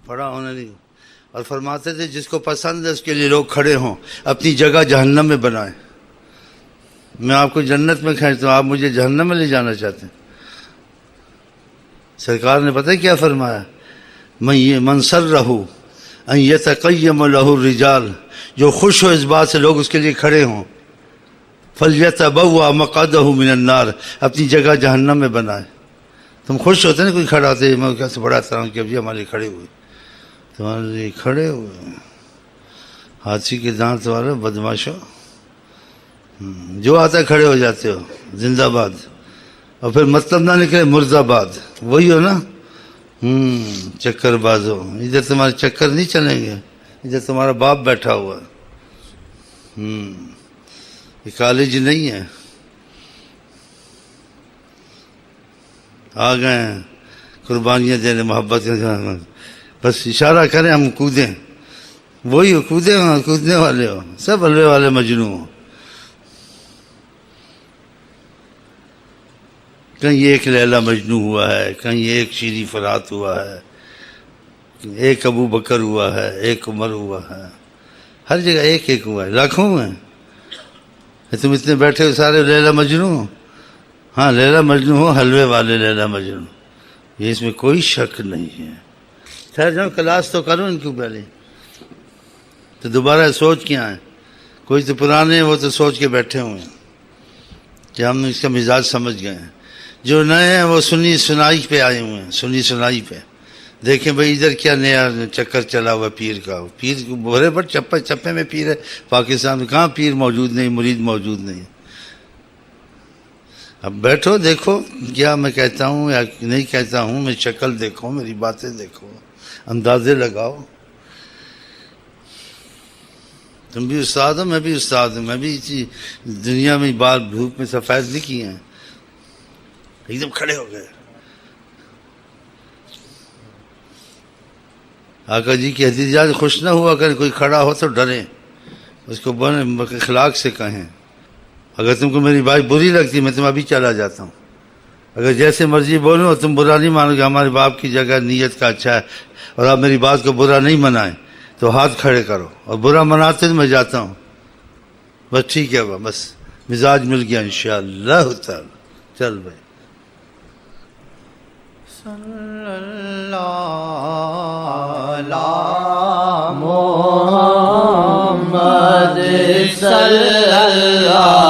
پڑا ہونا نہیں. اور فرماتے تھے جس کو پسند ہے اس کے لیے لوگ کھڑے ہوں، اپنی جگہ جہنم میں بنائیں. میں آپ کو جنت میں کھینچتا ہوں، آپ مجھے جہنم میں لے جانا چاہتے ہیں. سرکار نے پتہ کیا فرمایا؟ من سرہ ان یتقیم لہ الرجال، جو خوش ہو اس بات سے لوگ اس کے لیے کھڑے ہوں، فلیتبوأ مقعدہ من النار، اپنی جگہ جہنم میں بنائے. تم خوش ہوتے نا کوئی کھڑا ہوتے، میں کیسے بڑا احترام کیا، ابھی ہمارے لیے کھڑے ہوئے، تمہارے لیے کھڑے ہوئے. ہاتھی کے دانت والے بدماشو، جو آتا ہے کھڑے ہو جاتے ہو، زندہ باد. اور پھر مطلب نہ نکلے مرد آباد، وہی ہو نا. چکر بازو، ادھر تمہارے چکر نہیں چلیں گے، ادھر تمہارا باپ بیٹھا ہوا ہے. یہ کالج نہیں ہے. آ گئے ہیں قربانیاں دینے، محبت کے، بس اشارہ کریں ہم کودیں. وہی ہو، کودے ہو، کودنے والے ہو، سب حلوے والے مجنوں ہو. کہیں ایک لیلا مجنو ہوا ہے، کہیں ایک شیری فرات ہوا ہے، ایک ابو بکر ہوا ہے، ایک عمر ہوا ہے، ہر جگہ ایک ایک ہوا ہے، لاکھوں ہیں. تم اتنے بیٹھے ہو سارے لیلا مجنو ہو. ہاں لیلا مجنو ہو، حلوے والے لیلا مجنو، یہ اس میں کوئی شک نہیں ہے. ٹھہر جاؤ، کلاس تو کرو ان کو پہلے. تو دوبارہ سوچ کے آئیں. کوئی تو پرانے ہیں، وہ تو سوچ کے بیٹھے ہوئے ہیں کہ ہم اس کا مزاج سمجھ گئے ہیں. جو نئے ہیں وہ سنی سنائی پہ آئے ہوئے ہیں، سنی سنائی پہ. دیکھیں بھئی ادھر کیا نیا چکر چلا ہوا پیر کا. پیر بھرے پر چپے میں پیر ہے. پاکستان میں کہاں پیر موجود نہیں، مرید موجود نہیں. اب بیٹھو، دیکھو کیا میں کہتا ہوں یا نہیں کہتا ہوں. میں شکل دیکھو، میری باتیں دیکھو، اندازے لگاؤ. تم بھی استاد ہو، میں بھی استاد ہوں. میں بھی اسی دنیا میں بال دھوپ میں سفید نہیں کیے ہیں. ایک دم کھڑے ہو گئے. آقا جی کی حدیث، خوش نہ ہوا کہ کوئی کھڑا ہو تو ڈرے، اس کو اخلاق سے کہیں. اگر تم کو میری بات بری لگتی میں تم ابھی چلا جاتا ہوں. اگر جیسے مرضی بولو اور تم برا نہیں مانو گے، ہمارے باپ کی جگہ نیت کا اچھا ہے اور آپ میری بات کو برا نہیں منائیں تو ہاتھ کھڑے کرو، اور برا مناتے تو میں جاتا ہوں. بس ٹھیک ہے، بس مزاج مل گیا انشاءاللہ تعالی. چل بھائی. صلی اللہ علی محمد صلی اللہ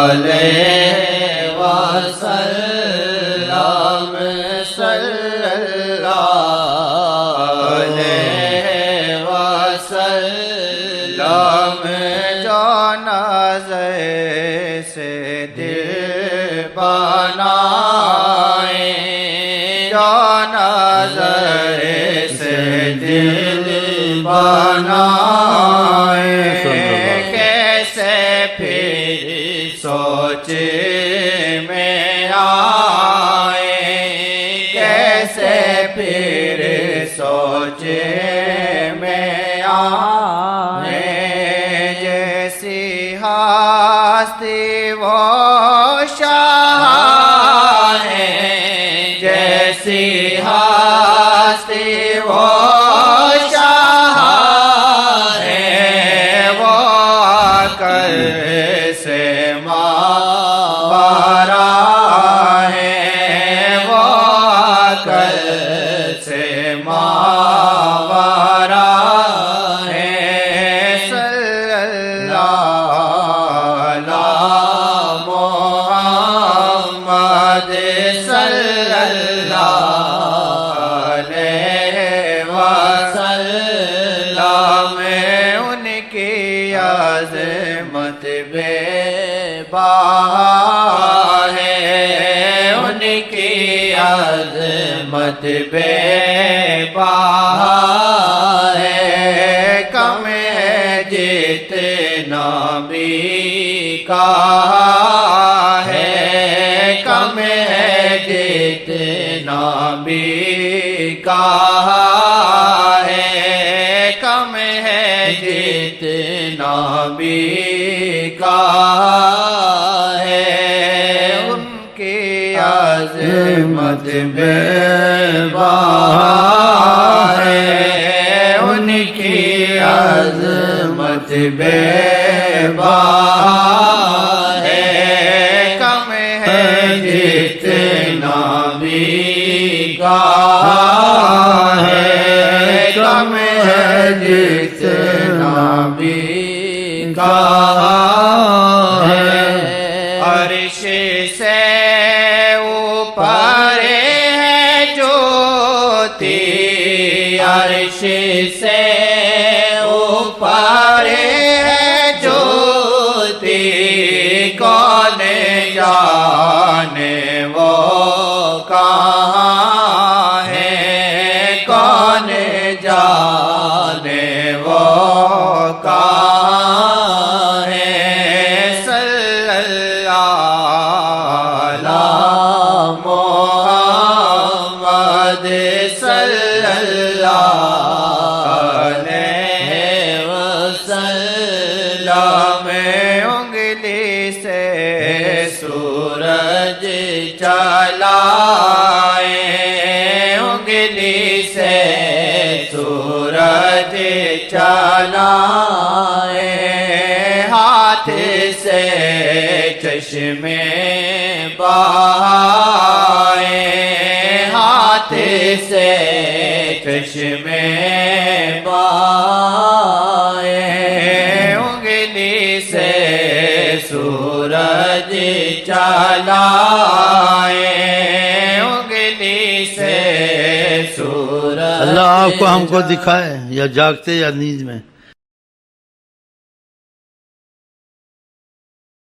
علیہ وسلم. صلی اللہ علیہ وسلم. جو نظر سے دل بنا، نظر سے دل بنائے، کیسے پھر سوچ میں آئے، کیسے پھر سوچ میں آئے. جیسی ہستی وہ شاہ ہے، جیسی ہستی وہ شاہ ہے، وہ عقل سے ماورا ہے، وہ عقل سے ماورا ہے. صلی اللہ علی محمد صلی اللہ علیہ وسلم. ان کی عظمت بے بہا ہے، ان کی عظمت بے بہا ہے. کم ہے جتنا بھی کہا ہے، کم ہے جتنا بھی کہا ہے، کم ہے جتنا بھی کہا ہے. ان کی عظمت بے بہا بے بہا ہے کم ہے جتنا بھی کہا ہے کم ہے جتنا بھی کہا ہے عرش سے اوپر ہے جوتی عرش سے اوپر ہے جوتی کون جانے وہ کہاں ہے کون جانے وہ کہاں ہے صلی اللہ علی محمد صلی اللہ علیہ وسلم انگلی سے سورج چلائے انگلی سے سورج چلائے ہاتھ سے چشمے بہائے ہاتھ سے چشمے بہائے انگلی سے سورج چلائے انگلی سے سورج اللہ آپ کو ہم کو دکھائے یا جاگتے یا نیند میں